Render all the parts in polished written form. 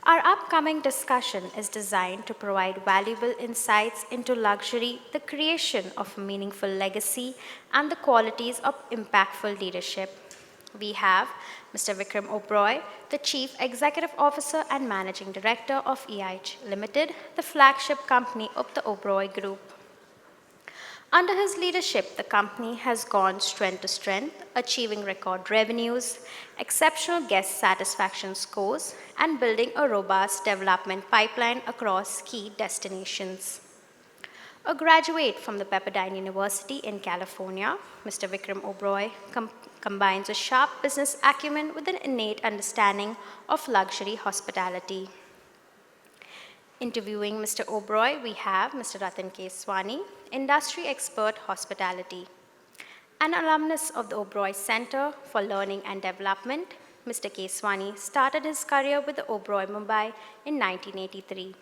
Our upcoming discussion is designed to provide valuable insights into luxury, the creation of a meaningful legacy, and the qualities of impactful leadership. We have Mr. Vikram Oberoi, the Chief Executive Officer and Managing Director of EIH Limited, the flagship company of the Oberoi Group. Under his leadership, the company has gone strength to strength, achieving record revenues, exceptional guest satisfaction scores, and building a robust development pipeline across key destinations. A graduate from the Pepperdine University in California, Mr. Vikram Oberoi combines a sharp business acumen with an innate understanding of luxury hospitality. Interviewing Mr. Oberoi, we have Mr. Rattan Keswani, industry expert hospitality. An alumnus of the Oberoi Center for Learning and Development, Mr. Keswani started his career with the Oberoi Mumbai in 1983.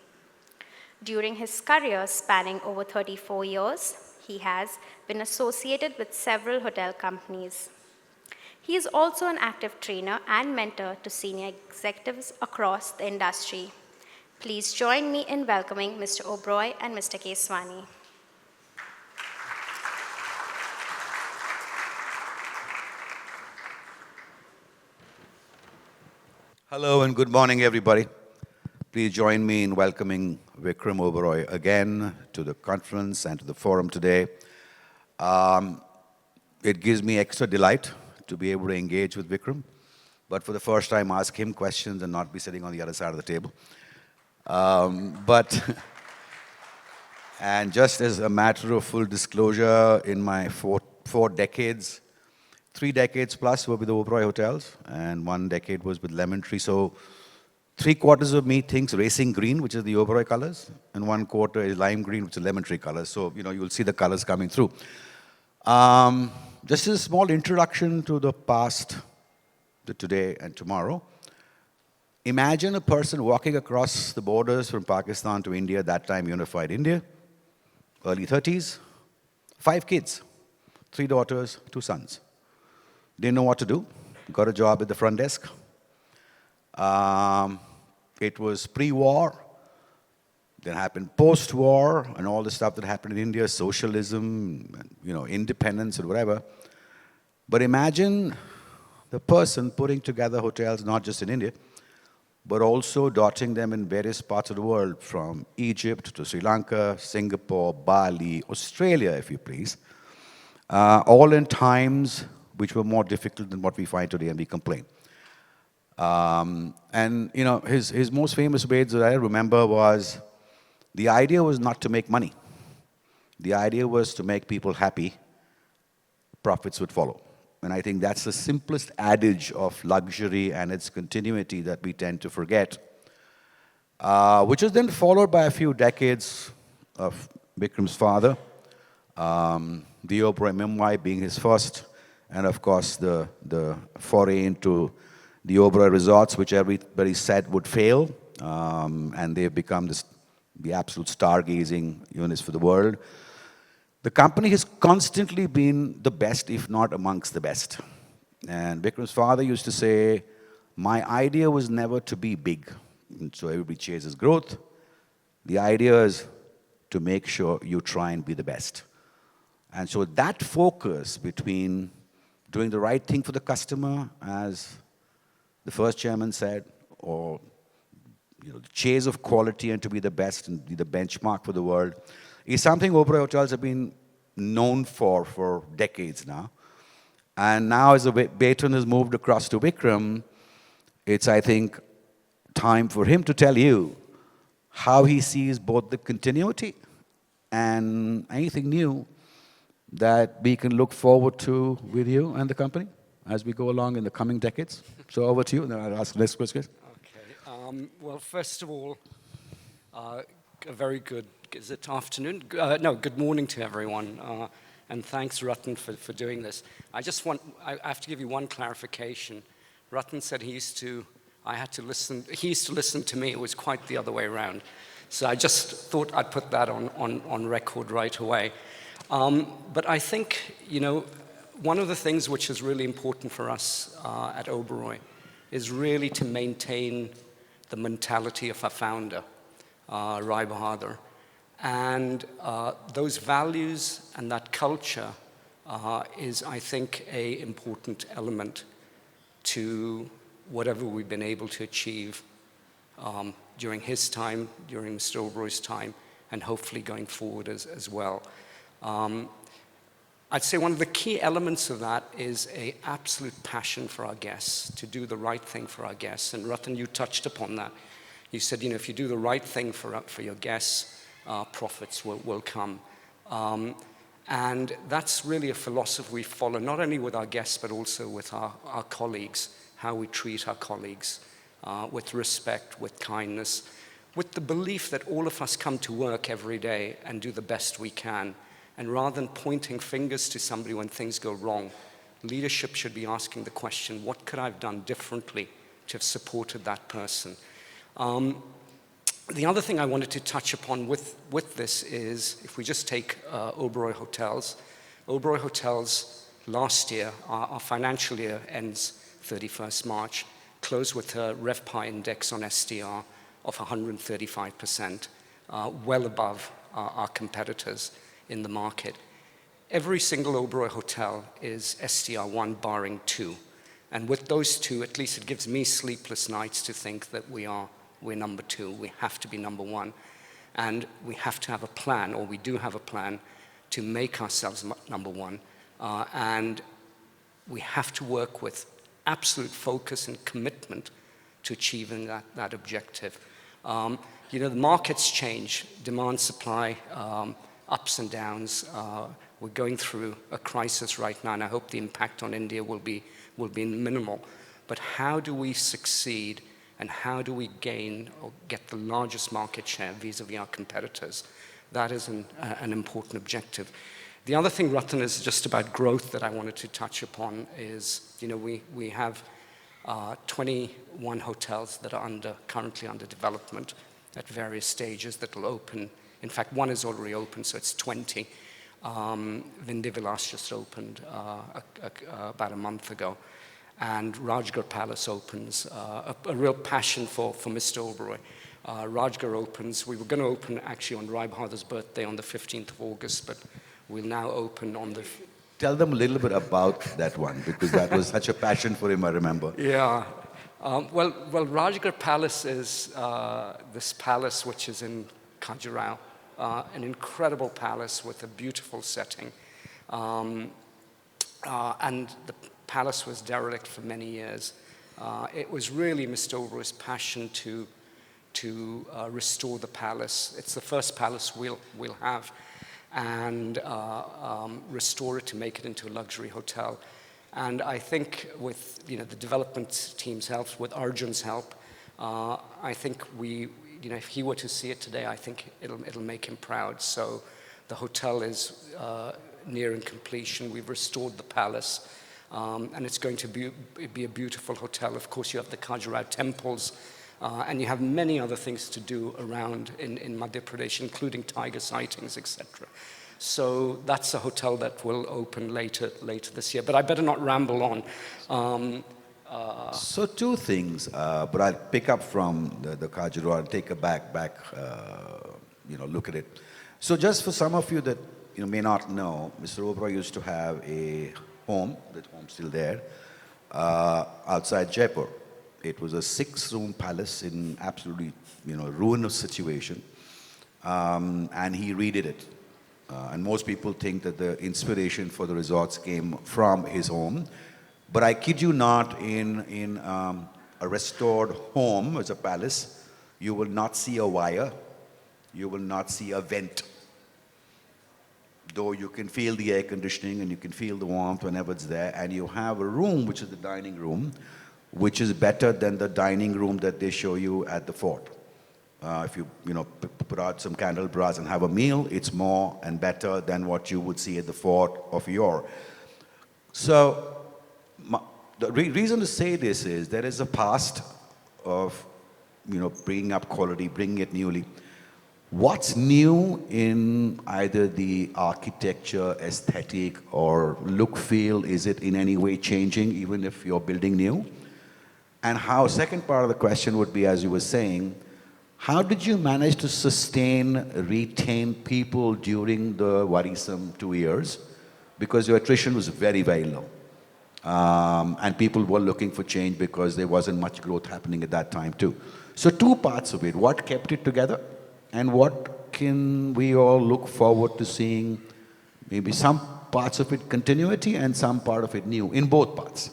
During his career spanning over 34 years, he has been associated with several hotel companies. He is also an active trainer and mentor to senior executives across the industry. Please join me in welcoming Mr. Oberoi and Mr. Keswani. Hello and good morning, everybody. Please join me in welcoming Vikram Oberoi again to the conference and to the forum today. It gives me extra delight to be able to engage with Vikram, but for the first time ask him questions and not be sitting on the other side of the table. And just as a matter of full disclosure, in my four decades, 3 decades plus were with the Oberoi Hotels, and 1 decade was with Lemon Tree. So 3/4 of me thinks racing green, which is the Oberoi colors, and 1/4 is lime green, which is lemon tree colors. So, you'll see the colors coming through. Just a small introduction to the past, the today and tomorrow. Imagine a person walking across the borders from Pakistan to India, that time unified India, early 30s, 5 kids, 3 daughters, 2 sons. Didn't know what to do, got a job at the front desk. It was pre-war, then happened post-war, and all the stuff that happened in India, socialism, independence and whatever. But imagine the person putting together hotels not just in India, but also dotting them in various parts of the world, from Egypt to Sri Lanka, Singapore, Bali, Australia, if you please, all in times which were more difficult than what we find today, and we complain. His most famous words that I remember was, the idea was not to make money. The idea was to make people happy, profits would follow. And I think that's the simplest adage of luxury and its continuity that we tend to forget, which was then followed by a few decades of Vikram's father, the Oberoi Mumbai being his first, and of course the foray into the Oberoi resorts, which everybody said would fail, and they've become the absolute stargazing units for the world. The company has constantly been the best, if not amongst the best. And Vikram's father used to say, my idea was never to be big. And so everybody chases growth. The idea is to make sure you try and be the best. And so that focus between doing the right thing for the customer, as the first chairman said, or the chase of quality and to be the best and be the benchmark for the world, is something Oberoi Hotels have been known for decades now. And now as the baton has moved across to Vikram, it's, I think, time for him to tell you how he sees both the continuity and anything new that we can look forward to with you and the company as we go along in the coming decades. So over to you, and then I'll ask next question. Okay. Well, first of all, a very good, is it afternoon? Good morning to everyone. And thanks, Rattan, for doing this. I have to give you one clarification. Rattan said he used to listen to me. It was quite the other way around. So I just thought I'd put that on record right away. But I think, one of the things which is really important for us at Oberoi is really to maintain the mentality of our founder, Rai Bahadur. And those values and that culture is, I think, an important element to whatever we've been able to achieve during his time, during Mr. Oberoi's time, and hopefully going forward as well. I'd say one of the key elements of that is an absolute passion for our guests, to do the right thing for our guests. And Rattan, you touched upon that. You said, you know, if you do the right thing for your guests, profits will come. And that's really a philosophy we follow, not only with our guests, but also with our colleagues, how we treat our colleagues, with respect, with kindness, with the belief that all of us come to work every day and do the best we can. And rather than pointing fingers to somebody when things go wrong, leadership should be asking the question, what could I have done differently to have supported that person? The other thing I wanted to touch upon with this is, if we just take Oberoi Hotels. Oberoi Hotels last year, our financial year ends 31st March, closed with a RevPAR index on STR of 135%, well above our competitors in the market. Every single Oberoi hotel is STR1 barring 2. And with those 2, at least it gives me sleepless nights to think that we're number 2. We have to be number 1. And we have to have a plan, or we do have a plan, to make ourselves number 1. And we have to work with absolute focus and commitment to achieving that objective. You know, the markets change, demand, supply, ups and downs. We're going through a crisis right now, and I hope the impact on India will be minimal. But how do we succeed, and how do we gain or get the largest market share vis-a-vis our competitors? That is an important objective. The other thing, Rattan, is just about growth that I wanted to touch upon is, you know, we have 21 hotels that are currently under development at various stages that will open. In fact, one is already open, so it's 20. Vindivilas just opened about a month ago. And Rajgarh Palace opens, a real passion for Mr. Oberoi. Rajgarh opens. We were going to open actually on Rai Bahadur's birthday on the 15th of August, but we'll now open on the... Tell them a little bit about that one, because that was such a passion for him, I remember. Yeah. Well, Rajgarh Palace is this palace which is in Khajuraho, an incredible palace with a beautiful setting. And the palace was derelict for many years. It was really Mr. Oberoi's passion to restore the palace. It's the first palace we'll have, and restore it to make it into a luxury hotel. And I think with the development team's help, with Arjun's help, I think if he were to see it today, I think it'll make him proud. So the hotel is nearing completion. We've restored the palace, and it's going to be a beautiful hotel. Of course, you have the Khajuraho temples, and you have many other things to do around in Madhya Pradesh, including tiger sightings, etc. So that's a hotel that will open later this year. But I better not ramble on. So two things, but I'll pick up from the Khajuraho and take a back look at it. So just for some of you that may not know, Mr. Oberoi used to have a home, that home's still there, outside Jaipur. It was a 6-room palace in absolutely ruinous situation, and he redid it. And most people think that the inspiration for the resorts came from his home. But I kid you not, in a restored home as a palace, you will not see a wire, you will not see a vent. Though you can feel the air conditioning and you can feel the warmth whenever it's there, and you have a room, which is the dining room, which is better than the dining room that they show you at the fort. If you put out some candelabras and have a meal, it's more and better than what you would see at the fort of yore. So the reason to say this is there is a past of bringing up quality, bringing it newly. What's new in either the architecture, aesthetic, or look feel? Is it in any way changing, even if you're building new? And how, second part of the question would be, as you were saying, how did you manage to sustain, retain people during the worrisome 2 years? Because your attrition was very, very low. And people were looking for change because there wasn't much growth happening at that time too. So two parts of it, what kept it together and what can we all look forward to seeing, maybe some parts of it continuity and some part of it new, in both parts.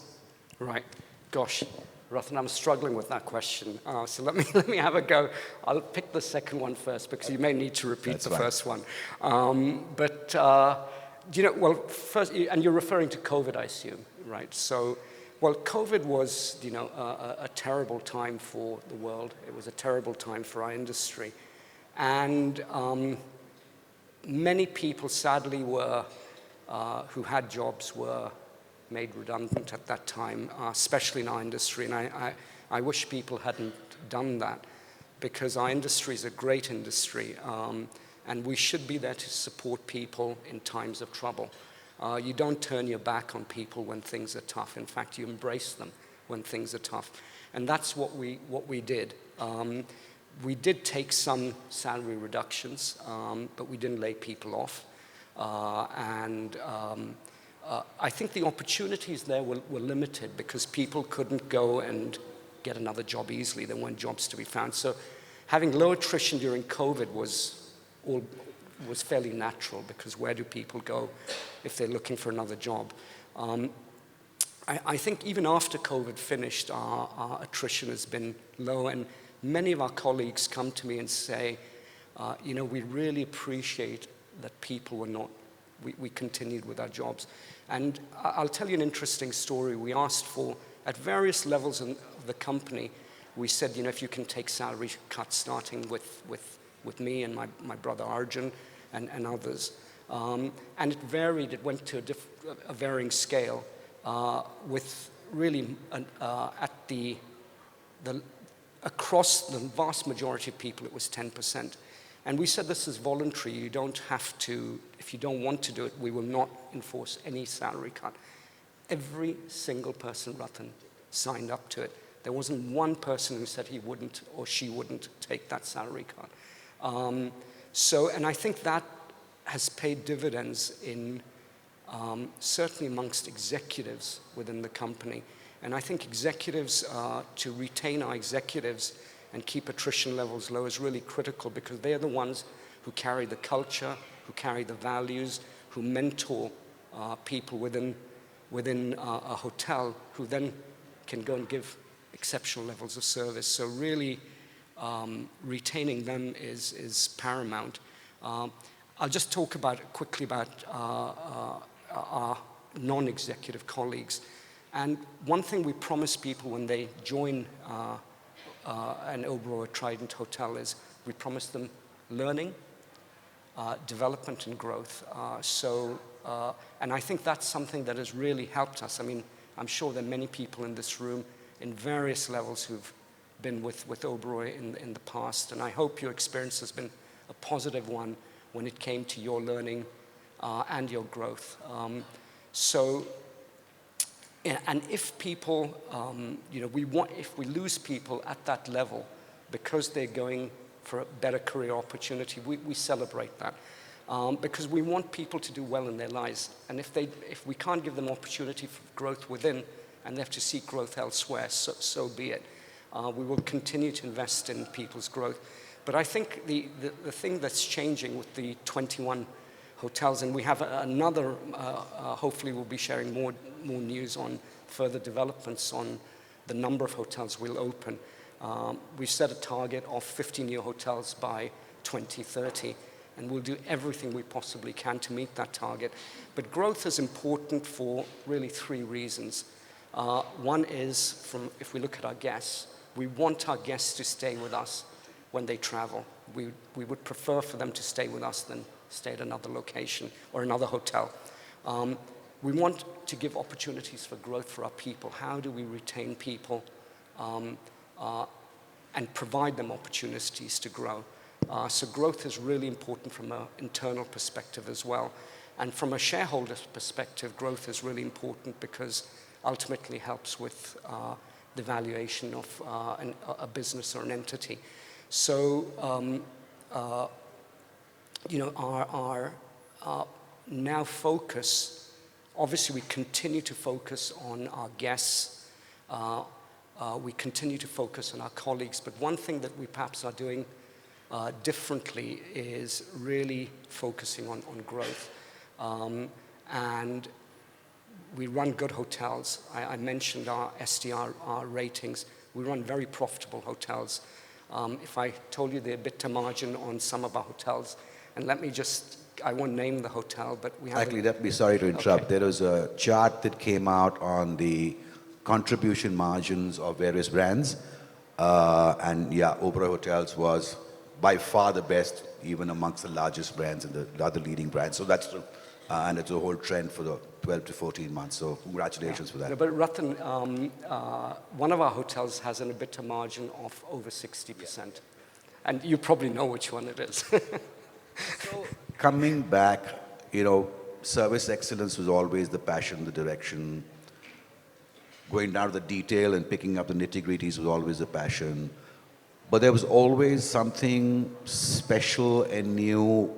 Right. Gosh, Rattan, I'm struggling with that question. So let me have a go. I'll pick the second one first because you may need to repeat That's the right. first one. You know, well, first, and you're referring to COVID, I assume, right? So, well, COVID was, you know, a terrible time for the world. It was a terrible time for our industry. And many people, sadly, who had jobs were made redundant at that time, especially in our industry. And I wish people hadn't done that because our industry is a great industry. And we should be there to support people in times of trouble. You don't turn your back on people when things are tough. In fact, you embrace them when things are tough. And that's what we did. We did take some salary reductions, but we didn't lay people off. I think the opportunities there were limited because people couldn't go and get another job easily. There weren't jobs to be found. So having low attrition during COVID was fairly natural because where do people go if they're looking for another job? I think even after COVID finished, our attrition has been low, and many of our colleagues come to me and say, you know, we really appreciate that people were not, we continued with our jobs. And I'll tell you an interesting story. We asked for, at various levels of the company, we said, you know, if you can take salary cuts starting with me and my brother Arjun and others. And it varied, it went to a varying scale with really across the vast majority of people it was 10%. And we said this is voluntary, you don't have to, if you don't want to do it, we will not enforce any salary cut. Every single person, Rattan, signed up to it. There wasn't one person who said he wouldn't or she wouldn't take that salary cut. And I think that has paid dividends in certainly amongst executives within the company. And I think executives, to retain our executives and keep attrition levels low is really critical because they're the ones who carry the culture, who carry the values, who mentor people within a hotel who then can go and give exceptional levels of service. So really retaining them is paramount. I'll just talk quickly about our non-executive colleagues. And one thing we promise people when they join an Oberoi Trident hotel is we promise them learning, development and growth. And I think that's something that has really helped us. I mean, I'm sure there are many people in this room in various levels who've been with Oberoi in the past, and I hope your experience has been a positive one when it came to your learning and your growth. And if people, you know, if we lose people at that level because they're going for a better career opportunity, we celebrate that. Because we want people to do well in their lives. And if we can't give them opportunity for growth within and they have to seek growth elsewhere, so be it. We will continue to invest in people's growth. But I think the thing that's changing with the 21 hotels, and we have another, hopefully we'll be sharing more news on further developments on the number of hotels we'll open. We've set a target of 50 new hotels by 2030, and we'll do everything we possibly can to meet that target. But growth is important for really 3 reasons. One is, if we look at our guests, we want our guests to stay with us when they travel. We would prefer for them to stay with us than stay at another location or another hotel. We want to give opportunities for growth for our people. How do we retain people and provide them opportunities to grow? So growth is really important from an internal perspective as well. And from a shareholder's perspective, growth is really important because ultimately helps with the valuation of a business or an entity. So, our now focus, obviously we continue to focus on our guests, we continue to focus on our colleagues, but one thing that we perhaps are doing differently is really focusing on growth. And we run good hotels. I mentioned our STR ratings. We run very profitable hotels. If I told you the EBITDA margin on some of our hotels, and I won't name the hotel, but we have... Actually, let me, sorry to interrupt. Okay. There was a chart that came out on the contribution margins of various brands. And yeah, Oberoi Hotels was by far the best, even amongst the largest brands and the other leading brands. So that's true. And it's a whole trend for the 12 to 14 months. So congratulations for that. No, but Rattan, one of our hotels has an EBITDA margin of over 60%. Yeah. And you probably know which one it is. So coming back, service excellence was always the passion, the direction. Going down to the detail and picking up the nitty-gritties was always a passion. But there was always something special and new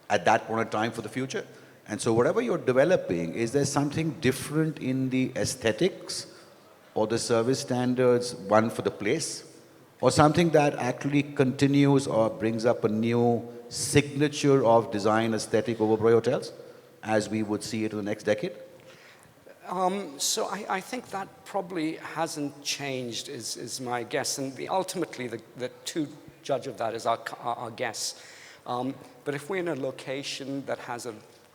at that point of time for the future. And so whatever you're developing, is there something different in the aesthetics or the service standards, one for the place, or something that actually continues or brings up a new signature of design aesthetic of Oberoi Hotels as we would see it in the next decade? So I think that probably hasn't changed, is my guess. And ultimately, the true judge of that is our guests. But if we're in a location that has a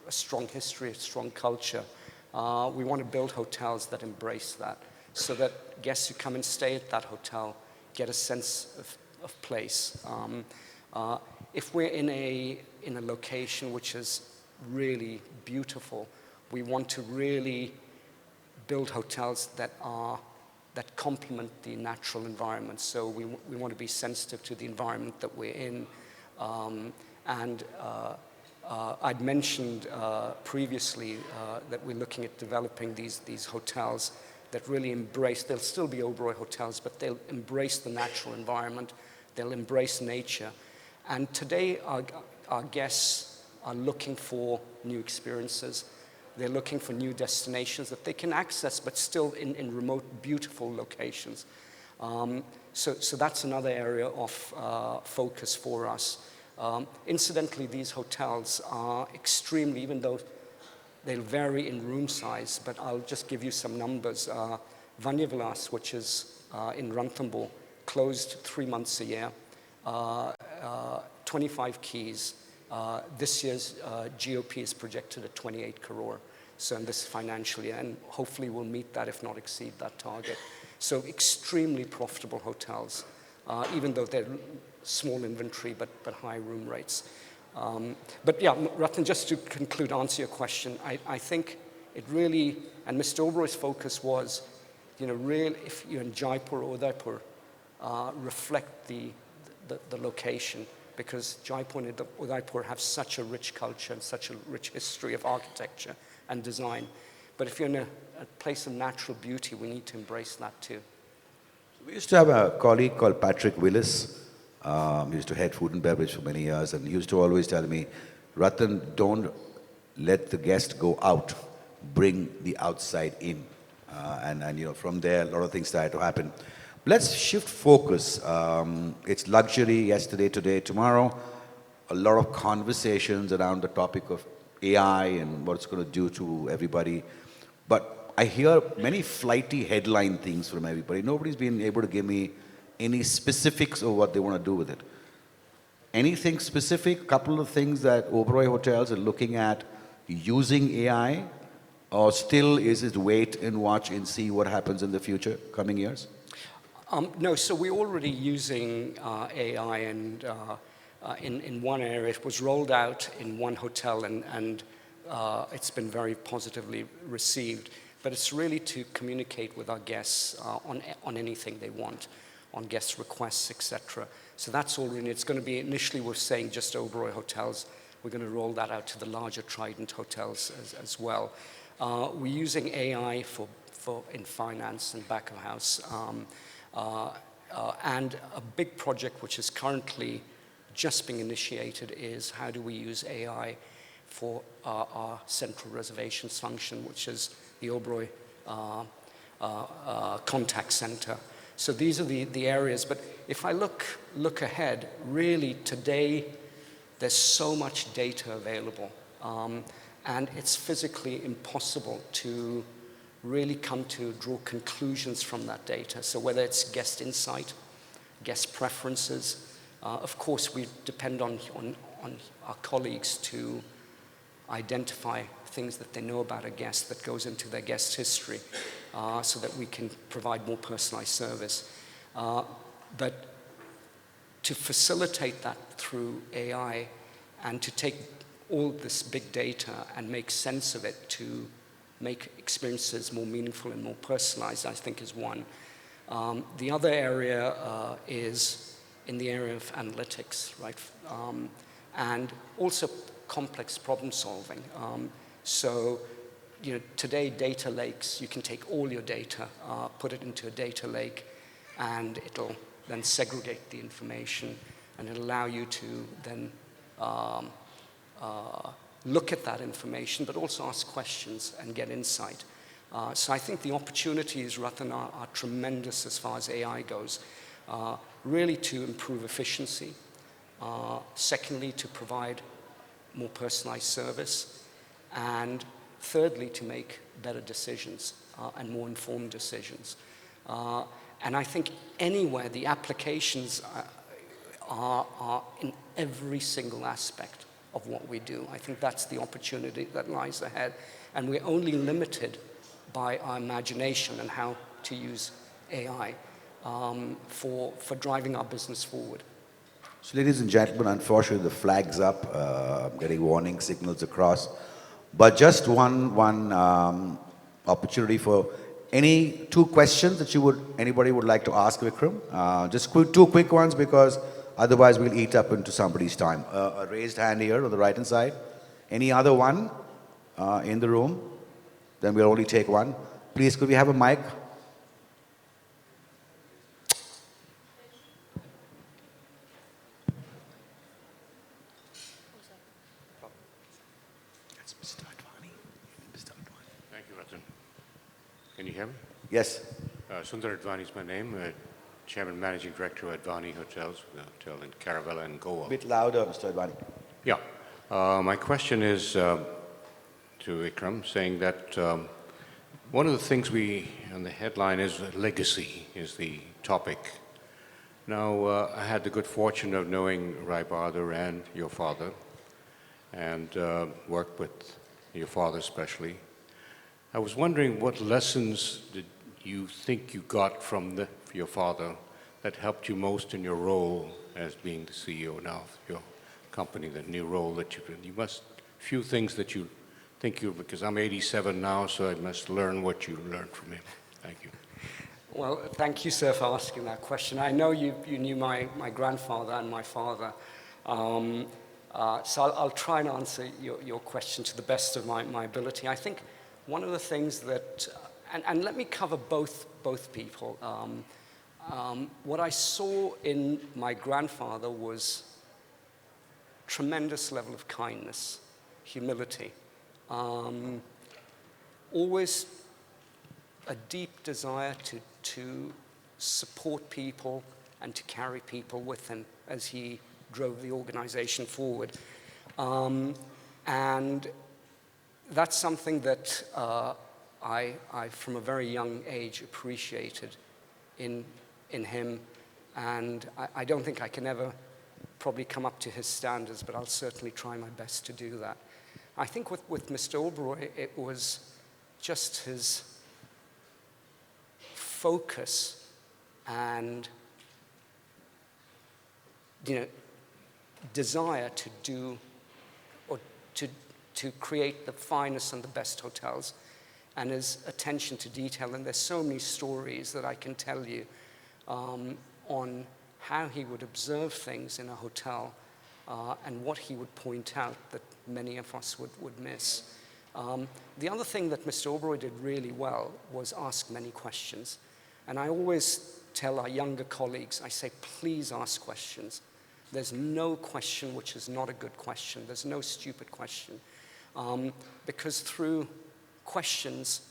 strong history, a strong culture, we want to build hotels that embrace that, so that guests who come and stay at that hotel get a sense of place. If we're in a location which is really beautiful, we want to really build hotels that complement the natural environment. So we want to be sensitive to the environment that we're in. I'd mentioned previously that we're looking at developing these hotels that really embrace, they'll still be Oberoi hotels, but they'll embrace the natural environment, they'll embrace nature. And today our guests are looking for new experiences. They're looking for new destinations that they can access, but still in remote, beautiful locations. So that's another area of focus for us. Incidentally, these hotels are extremely, even though they'll vary in room size, but I'll just give you some numbers. Vanyavilas, which is in Ranthambore, closed 3 months a year, 25 keys. This year's GOP is projected at 28 crore, so in this financial year, and hopefully we'll meet that, if not exceed that target. So extremely profitable hotels, even though they're small inventory, but high room rates. But yeah, Rattan, just to conclude, answer your question, I think it really, and Mr. Oberoi's focus was, if you're in Jaipur or Udaipur, reflect the location, because Jaipur and Udaipur have such a rich culture and such a rich history of architecture and design. But if you're in a place of natural beauty, we need to embrace that too. We used to have a colleague called Patrick Willis. He used to head food and beverage for many years, and he used to always tell me, Rattan, don't let the guest go out, bring the outside in. And from there, a lot of things started to happen. Let's shift focus. It's luxury yesterday, today, tomorrow. A lot of conversations around the topic of AI and what it's going to do to everybody. But I hear many flighty headline things from everybody. Nobody's been able to give me any specifics of what they want to do with it. Anything specific? A couple of things that Oberoi Hotels are looking at using AI, or still is it wait and watch and see what happens in the future, coming years? No, so we're already using AI, and in one area, it was rolled out in one hotel, and it's been very positively received. But it's really to communicate with our guests on anything they want, on guest requests, etc. So that's already, it's going to be, initially we're saying just Oberoi Hotels. We're going to roll that out to the larger Trident hotels as well. We're using AI for in finance and back of house. And a big project which is currently just being initiated is how do we use AI for our central reservations function, which is the Oberoi contact center. So these are the areas. But if I look ahead, really today there's so much data available, and it's physically impossible to really come to draw conclusions from that data. So whether it's guest insight, guest preferences, of course we depend on our colleagues to identify things that they know about a guest that goes into their guest history, so that we can provide more personalized service. But to facilitate that through AI and to take all this big data and make sense of it to make experiences more meaningful and more personalized, I think is one. The other area is in the area of analytics, right? And also complex problem solving. So, you know, today data lakes, you can take all your data, put it into a data lake, and it'll then segregate the information, and it'll allow you to then look at that information, but also ask questions and get insight. So I think the opportunities, Rattan, are tremendous as far as AI goes. Really to improve efficiency. Secondly, to provide more personalized service. And thirdly, to make better decisions and more informed decisions. And I think anywhere the applications are in every single aspect of what we do. I think that's the opportunity that lies ahead. And we're only limited by our imagination and how to use AI for driving our business forward. So ladies and gentlemen, unfortunately the flag's up, I'm getting warning signals across. But just one opportunity for any two questions that anybody would like to ask Vikram. Just two quick ones, because otherwise we'll eat up into somebody's time. A raised hand here on the right hand side. Any other one in the room? Then we'll only take one. Please, could we have a mic? That's Mr. Advani. Mr. Advani. Thank you, Rattan. Can you hear me? Yes. Sundar Advani is my name, Chairman Managing Director of Advani Hotels, hotel in Caravella and Goa. A bit louder, Mr. Advani. Yeah. My question is to Vikram, saying that one of the things on the headline is legacy is the topic. Now, I had the good fortune of knowing Rai Bahadur and your father, and worked with your father especially. I was wondering what lessons did you think you got from your father that helped you most in your role as being the CEO now of your company, the new role that you must, few things that you think because I'm 87 now, so I must learn what you learned from him. Thank you. Well, thank you, sir, for asking that question. I know you knew my grandfather and my father. So I'll try and answer your question to the best of my ability. I think one of the things that, and let me cover both people. What I saw in my grandfather was tremendous level of kindness, humility, always a deep desire to support people and to carry people with him as he drove the organization forward. And that's something that I, from a very young age, appreciated in him. And I don't think I can ever probably come up to his standards, but I'll certainly try my best to do that. I think with Mr. Oberoi, it was just his focus and desire to do or to create the finest and the best hotels, and his attention to detail. And there's so many stories that I can tell you on how he would observe things in a hotel and what he would point out that many of us would miss. The other thing that Mr. Oberoi did really well was ask many questions. And I always tell our younger colleagues, I say, please ask questions. There's no question which is not a good question. There's no stupid question. Because through questions,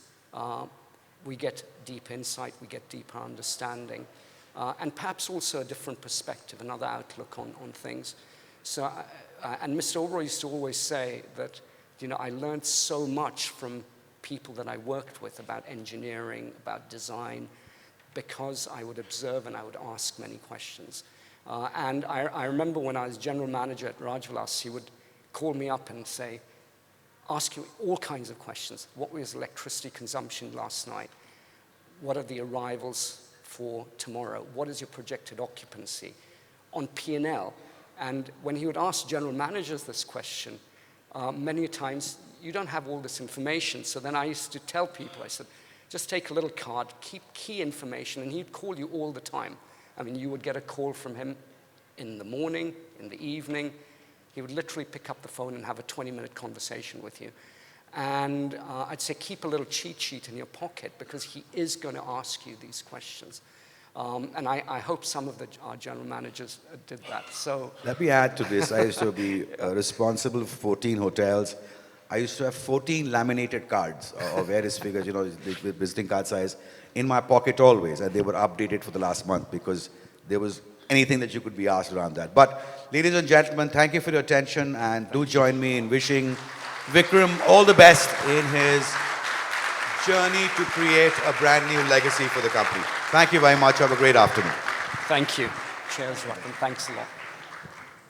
we get deep insight, we get deeper understanding, and perhaps also a different perspective, another outlook on things. So, and Mr. Oberoi used to always say that, you know, I learned so much from people that I worked with about engineering, about design, because I would observe and I would ask many questions. And I remember when I was general manager at Rajvilas, he would call me up and say, ask you all kinds of questions. What was electricity consumption last night? What are the arrivals for tomorrow? What is your projected occupancy? On P&L. And when he would ask general managers this question, many times you don't have all this information. So then I used to tell people, I said, just take a little card, keep key information, and he'd call you all the time. I mean, you would get a call from him in the morning, in the evening. He would literally pick up the phone and have a 20-minute conversation with you. And I'd say keep a little cheat sheet in your pocket because he is going to ask you these questions. And I hope some of our general managers did that. So let me add to this. I used to be responsible for 14 hotels. I used to have 14 laminated cards of various figures, you know, with visiting card size, in my pocket always. And they were updated for the last month because there was anything that you could be asked around that. But ladies and gentlemen, thank you for your attention, and do join me in wishing Vikram all the best in his journey to create a brand new legacy for the company. Thank you very much. Have a great afternoon. thank you. Cheers, Rattan. Thanks a lot.